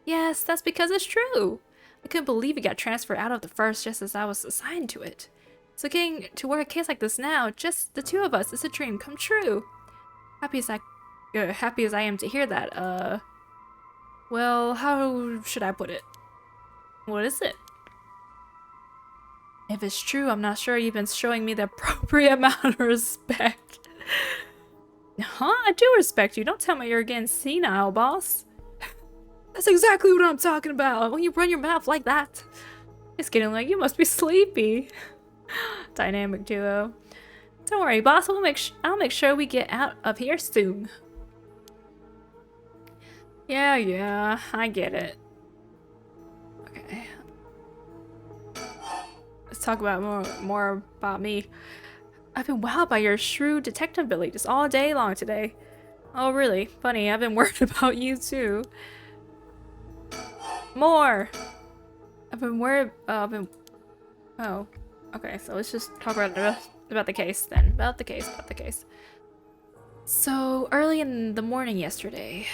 Yes, that's because it's true. I couldn't believe you got transferred out of the 1st just as I was assigned to it. So getting to work a case like this now, just the two of us, is a dream come true. Happy as I am to hear that, well, how should I put it? What is it? If it's true, I'm not sure you've been showing me the appropriate amount of respect. Huh? I do respect you. Don't tell me you're getting senile, boss. That's exactly what I'm talking about. When you run your mouth like that, it's getting like you must be sleepy. Dynamic duo. Don't worry, boss. I'll make sure we get out of here soon. Yeah, I get it. Okay. Let's talk about more about me. I've been wowed by your shrewd detective abilities all day long today. Oh, really? Funny, I've been worried about you too. More! I've been worried, oh. Okay, so let's just talk about the case then. About the case. So, early in the morning yesterday,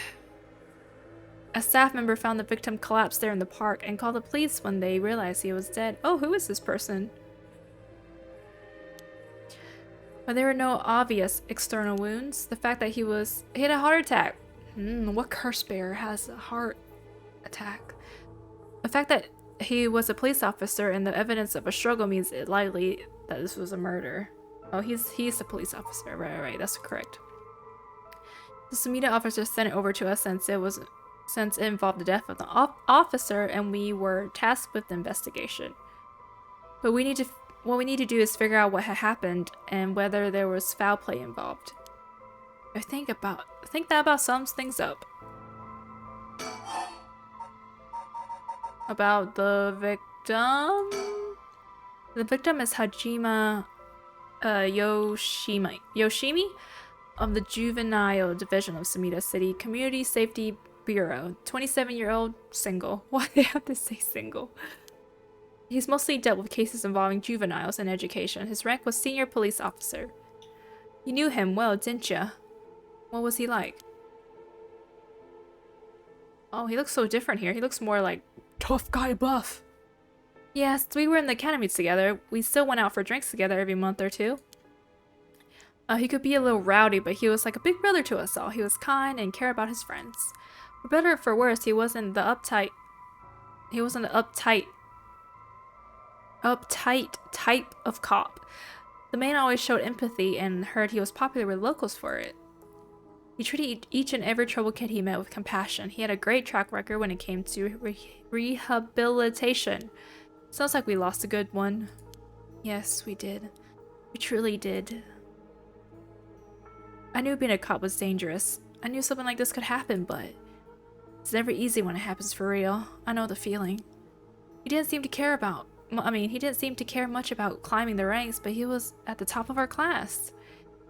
a staff member found the victim collapsed there in the park and called the police when they realized he was dead. Oh, who is this person? But there were no obvious external wounds. The fact that he had a heart attack. What curse bearer has a heart attack? The fact that he was a police officer and the evidence of a struggle means it likely that this was a murder. Oh, he's a police officer. Right, that's correct. The Sumida officer sent it over to us since it involved the death of the officer and we were tasked with the investigation. But what we need to do is figure out what had happened and whether there was foul play involved. I think that about sums things up. About the victim? The victim is Hajime Yoshimi of the Juvenile Division of Sumida City Community Safety Bureau. 27-year-old, single. Why do they have to say single? He's mostly dealt with cases involving juveniles and education. His rank was senior police officer. You knew him well, didn't ya? What was he like? Oh, he looks so different here. He looks more like tough guy buff. Yes, we were in the academy together. We still went out for drinks together every month or two. He could be a little rowdy, but he was like a big brother to us all. He was kind and cared about his friends. For better or for worse, he wasn't the uptight type of cop. The man always showed empathy and heard he was popular with locals for it. He treated each and every troubled kid he met with compassion. He had a great track record when it came to rehabilitation. Sounds like we lost a good one. Yes, we did. We truly did. I knew being a cop was dangerous. I knew something like this could happen, but it's never easy when it happens for real. I know the feeling. He didn't seem to care much about climbing the ranks, but he was at the top of our class.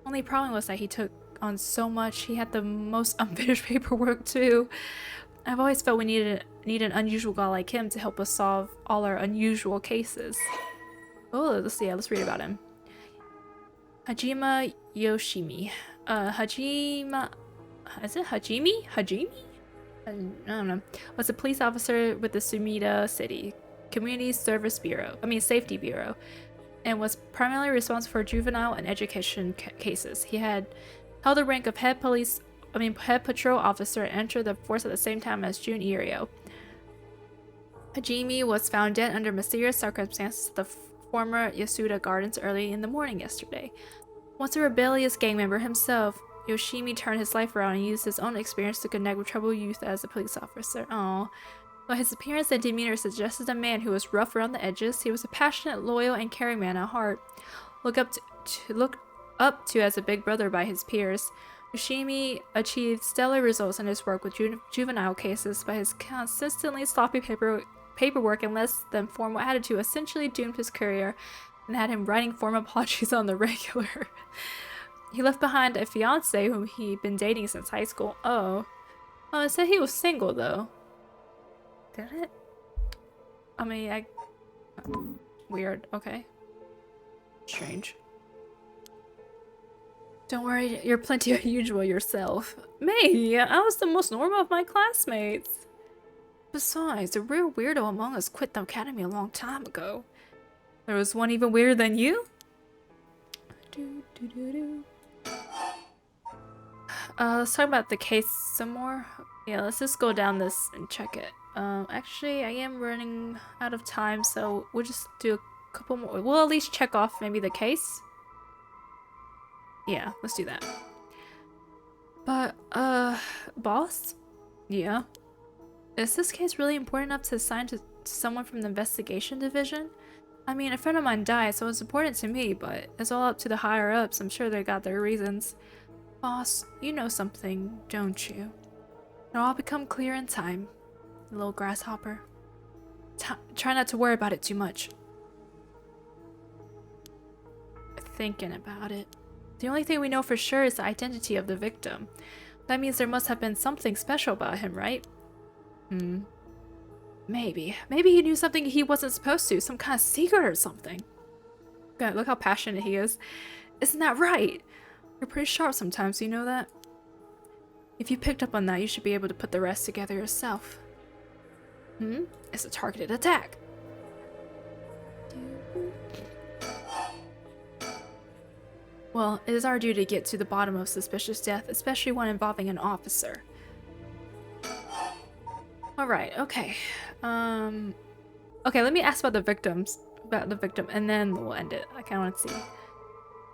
Only problem was that he took on so much. He had the most unfinished paperwork too. I've always felt we need an unusual guy like him to help us solve all our unusual cases. Oh, let's read about him. Hajime Yoshimi. Is it Hajime? I don't know. Was a police officer with the Sumida City Community Safety Bureau, and was primarily responsible for juvenile and education cases. He had held the rank of head patrol officer and entered the force at the same time as Jun Irio. Hajime was found dead under mysterious circumstances at the former Yasuda Gardens early in the morning yesterday. Once a rebellious gang member himself, Yoshimi turned his life around and used his own experience to connect with troubled youth as a police officer. Aww. While his appearance and demeanor suggested a man who was rough around the edges, he was a passionate, loyal, and caring man at heart. Looked up to as a big brother by his peers. Yoshimi achieved stellar results in his work with juvenile cases, but his consistently sloppy paperwork and less than formal attitude essentially doomed his career and had him writing formal apologies on the regular. He left behind a fiancée whom he'd been dating since high school. Oh, it said he was single though. Did it? I mean, weird. Okay. Strange. Don't worry, you're plenty unusual yourself. Me? I was the most normal of my classmates. Besides, the real weirdo among us quit the academy a long time ago. There was one even weirder than you? Let's talk about the case some more. Yeah, let's just go down this and check it. Actually, I am running out of time, so we'll just do a couple more. We'll at least check off maybe the case. Yeah, let's do that. But, boss? Yeah? Is this case really important enough to assign to someone from the investigation division? I mean, a friend of mine died, so it's important to me, but it's all up to the higher-ups. I'm sure they got their reasons. Boss, you know something, don't you? It'll all become clear in time. Little grasshopper. Try not to worry about it too much. Thinking about it. The only thing we know for sure is the identity of the victim. That means there must have been something special about him, right? Maybe. Maybe he knew something he wasn't supposed to. Some kind of secret or something. God, look how passionate he is. Isn't that right? You're pretty sharp sometimes, you know that? If you picked up on that, you should be able to put the rest together yourself. It's a targeted attack. Well, it is our duty to get to the bottom of suspicious death, especially one involving an officer. Alright, okay. Okay, let me ask about the victim, and then we'll end it. I kinda want to see.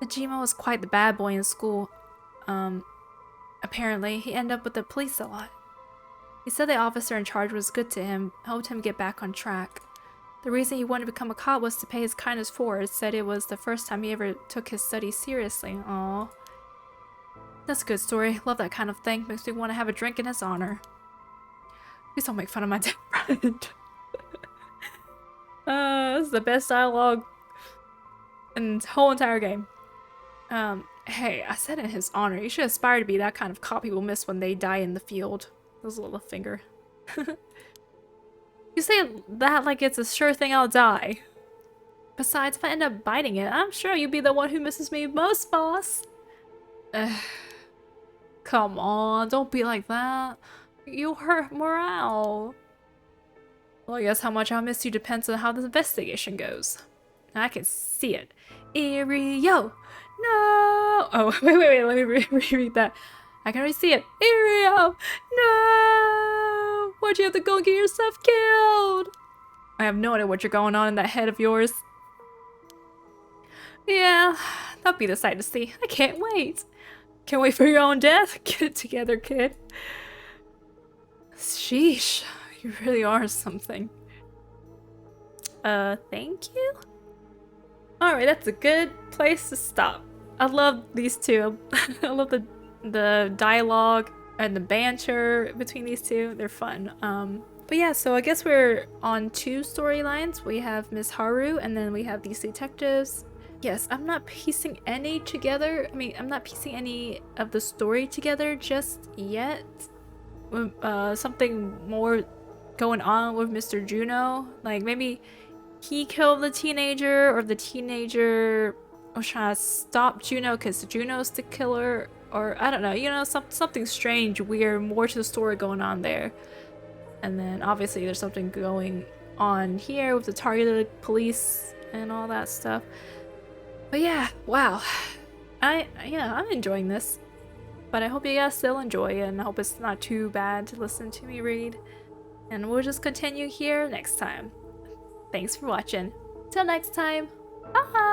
Najima was quite the bad boy in school. Apparently, he ended up with the police a lot. He said the officer in charge was good to him, helped him get back on track. The reason he wanted to become a cop was to pay his kindness forward. Said it was the first time he ever took his studies seriously. Aww. That's a good story. Love that kind of thing. Makes me want to have a drink in his honor. Please don't make fun of my dead friend. This is the best dialogue in the whole entire game. Hey, I said in his honor. You should aspire to be that kind of cop people miss when they die in the field. This little finger. You say that like it's a sure thing I'll die. Besides, if I end up biting it, I'm sure you'll be the one who misses me most, boss. Come on, don't be like that. You'll hurt morale. Well, I guess how much I'll miss you depends on how the investigation goes. I can see it. Irio! No! Oh, wait, let me reread that. I can already see it. Ariel! No! Why'd you have to go get yourself killed? I have no idea what you're going on in that head of yours. Yeah, that'll be the sight to see. I can't wait. Can't wait for your own death. Get it together, kid. Sheesh, you really are something. Thank you? Alright, that's a good place to stop. I love these two. I love the dialogue and the banter between these two. They're fun. But yeah, so I guess we're on two storylines. We have Miss Haru and then we have these detectives. Yes, I'm not piecing any together. I mean, I'm not piecing any of the story together just yet. Something more going on with Mr. Juno. Like maybe he killed the teenager, or the teenager was trying to stop Juno because Juno's the killer, or I don't know, you know, something strange, weird, more to the story going on there. And then obviously there's something going on here with the targeted police and all that stuff. But yeah, wow. I'm enjoying this. But I hope you guys still enjoy it, and I hope it's not too bad to listen to me read. And we'll just continue here next time. Thanks for watching. Till next time. Bye!